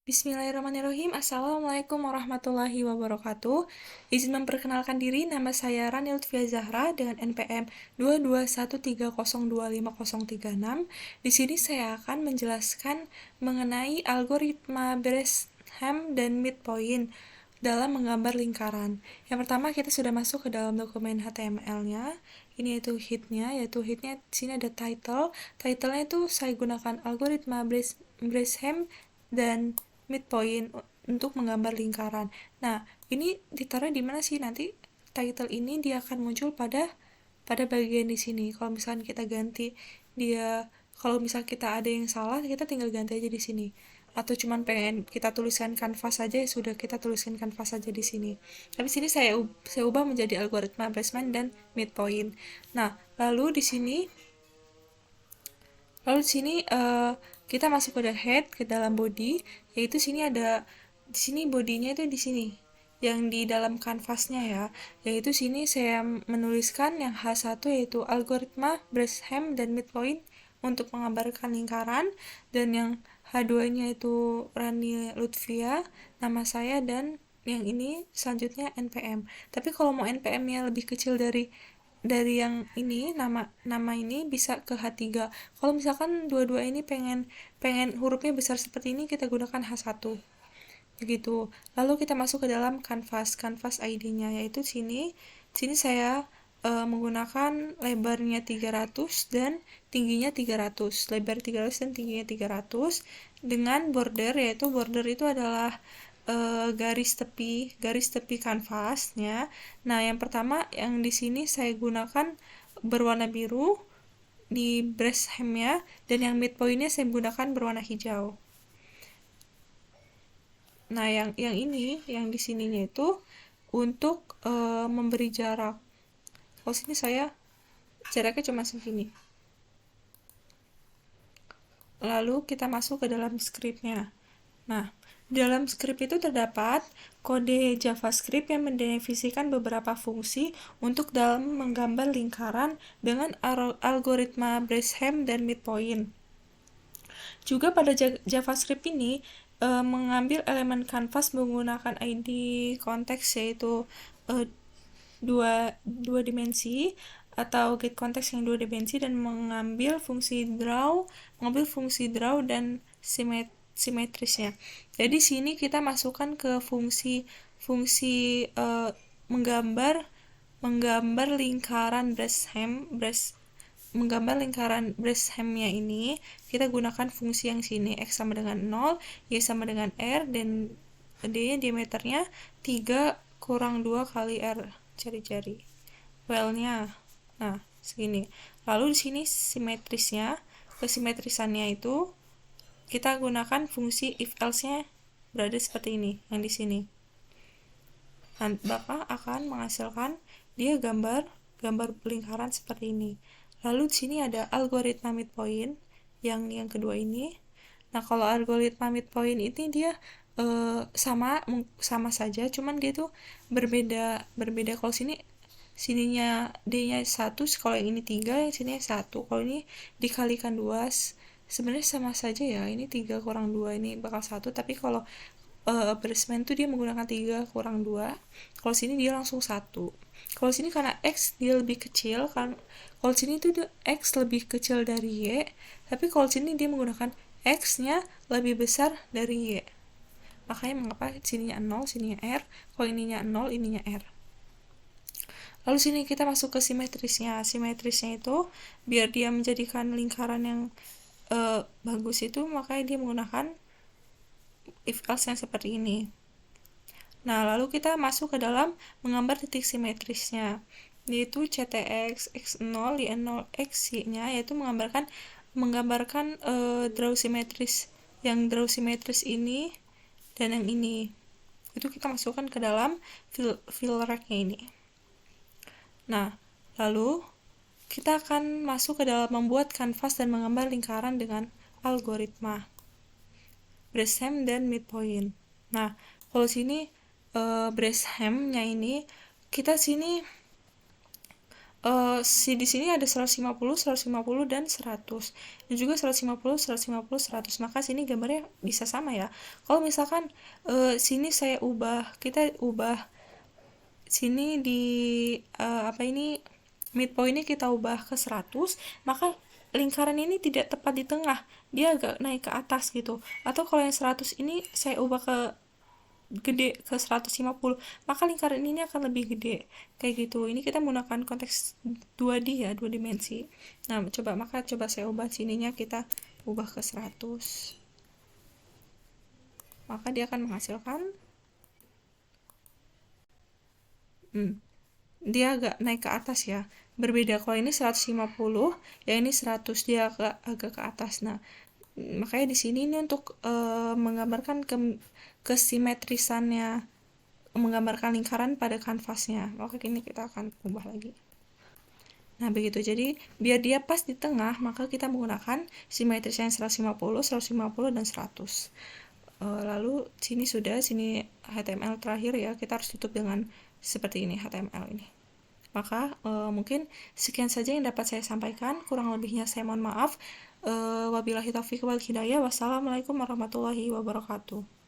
Bismillahirrahmanirrahim. Assalamualaikum warahmatullahi wabarakatuh. Izin memperkenalkan diri, nama saya Rani Lutfia Zahra dengan NPM 22130250036. Di sini saya akan menjelaskan mengenai algoritma Bresham dan midpoint dalam menggambar lingkaran. Yang pertama, kita sudah masuk ke dalam dokumen HTML-nya. Ini yaitu headnya di sini ada title. Title-nya itu saya gunakan algoritma Bresham dan midpoint untuk menggambar lingkaran. Nah, ini ditaruh di mana sih? Nanti title ini dia akan muncul pada bagian di sini. Kalau misalkan kita ganti dia, kalau misalkan kita ada yang salah, kita tinggal ganti aja di sini. Atau cuman pengen kita tuliskan kanvas saja, ya sudah, kita tuliskan kanvas saja di sini. Tapi sini saya ubah menjadi algoritma Bresham dan midpoint. Nah, lalu di sini kita masuk ke head, ke dalam body, yaitu sini ada di sini bodinya itu di sini yang di dalam kanvasnya ya, yaitu sini saya menuliskan yang H1 yaitu algoritma Bresham dan midpoint untuk menggambarkan lingkaran, dan yang H2-nya itu Rani Lutfia, nama saya, dan yang ini selanjutnya NPM. Tapi kalau mau NPM-nya lebih kecil dari yang ini, nama ini bisa ke H3. Kalau misalkan dua-dua ini pengen hurufnya besar seperti ini, kita gunakan H1 begitu. Lalu kita masuk ke dalam kanvas ID-nya, yaitu sini saya menggunakan lebarnya 300 dan tingginya 300, lebar 300 dan tingginya 300, dengan border, yaitu border itu adalah garis tepi kanvasnya. Nah, yang pertama yang di sini saya gunakan berwarna biru di Bresham-nya, dan yang midpoint-nya saya gunakan berwarna hijau. Nah, yang ini, yang di sininya itu untuk memberi jarak. Kalau sini saya jaraknya cuma segini. Lalu kita masuk ke dalam script-nya. Nah, di dalam script itu terdapat kode JavaScript yang mendefinisikan beberapa fungsi untuk dalam menggambar lingkaran dengan algoritma Bresham dan midpoint. Juga pada JavaScript ini mengambil elemen kanvas menggunakan ID konteks, yaitu dua dimensi atau get konteks yang 2 dimensi, dan mengambil fungsi draw dan simetrisnya. Jadi sini kita masukkan ke fungsi menggambar lingkaran Bresham-nya ini, kita gunakan fungsi yang sini, x sama dengan 0, y sama dengan r, dan d-nya diameternya 3 kurang 2 kali r jari-jari. Well-nya, nah segini. Lalu di sini simetrisnya, kesimetrisannya itu kita gunakan fungsi if else-nya berada seperti ini, yang di sini. Maka akan menghasilkan dia gambar lingkaran seperti ini. Lalu di sini ada algoritma midpoint yang kedua ini. Nah, kalau algoritma midpoint ini dia sama saja, cuman dia tuh berbeda. Kalau sininya D-nya 1, kalau yang ini 3, yang sini 1. Kalau ini dikalikan 2, sebenarnya sama saja ya. Ini 3 kurang 2, ini bakal 1. Tapi kalau Bresham tuh dia menggunakan 3 kurang 2. Kalau sini dia langsung 1. Kalau sini karena X dia lebih kecil, kan kalau sini tuh X lebih kecil dari Y, tapi kalau sini dia menggunakan X-nya lebih besar dari Y. Makanya mengapa sininya 0, sininya R, kalau ininya 0, ininya R. Lalu sini kita masuk ke simetrisnya. Simetrisnya itu biar dia menjadikan lingkaran yang bagus itu, makanya dia menggunakan if else yang seperti ini. Nah, lalu kita masuk ke dalam menggambar titik simetrisnya, yaitu CTX X0, Y0, X, Y-nya, yaitu menggambarkan draw simetris. Yang draw simetris ini dan yang ini, itu kita masukkan ke dalam fill rack-nya ini. Nah, lalu kita akan masuk ke dalam membuat kanvas dan menggambar lingkaran dengan algoritma Bresham dan midpoint. Nah, kalau sini Bresham-nya ini, kita sini di sini ada 150, 150 dan 100. Dan juga 150, 150, 100. Maka sini gambarnya bisa sama ya. Kalau misalkan sini kita ubah sini di apa ini midpoint ini kita ubah ke 100, maka lingkaran ini tidak tepat di tengah, dia agak naik ke atas gitu. Atau kalau yang 100 ini saya ubah ke gede ke 150, maka lingkaran ini akan lebih gede kayak gitu. Ini kita menggunakan konteks 2D ya, 2 dimensi. Nah, coba saya ubah sininya, kita ubah ke 100, maka dia akan menghasilkan dia agak naik ke atas ya. Berbeda kalau ini 150, yang ini 100, dia agak ke atas. Nah, makanya di sini ini untuk menggambarkan kesimetrisannya, menggambarkan lingkaran pada kanvasnya. Oke, ini kita akan ubah lagi. Nah, begitu. Jadi, biar dia pas di tengah, maka kita menggunakan simetrisnya 150, 150, dan 100. Lalu, sini HTML terakhir ya. Kita harus tutup dengan seperti ini, HTML ini. Maka mungkin sekian saja yang dapat saya sampaikan. Kurang lebihnya saya mohon maaf. Wabillahi taufiq wal hidayah. Wassalamualaikum warahmatullahi wabarakatuh.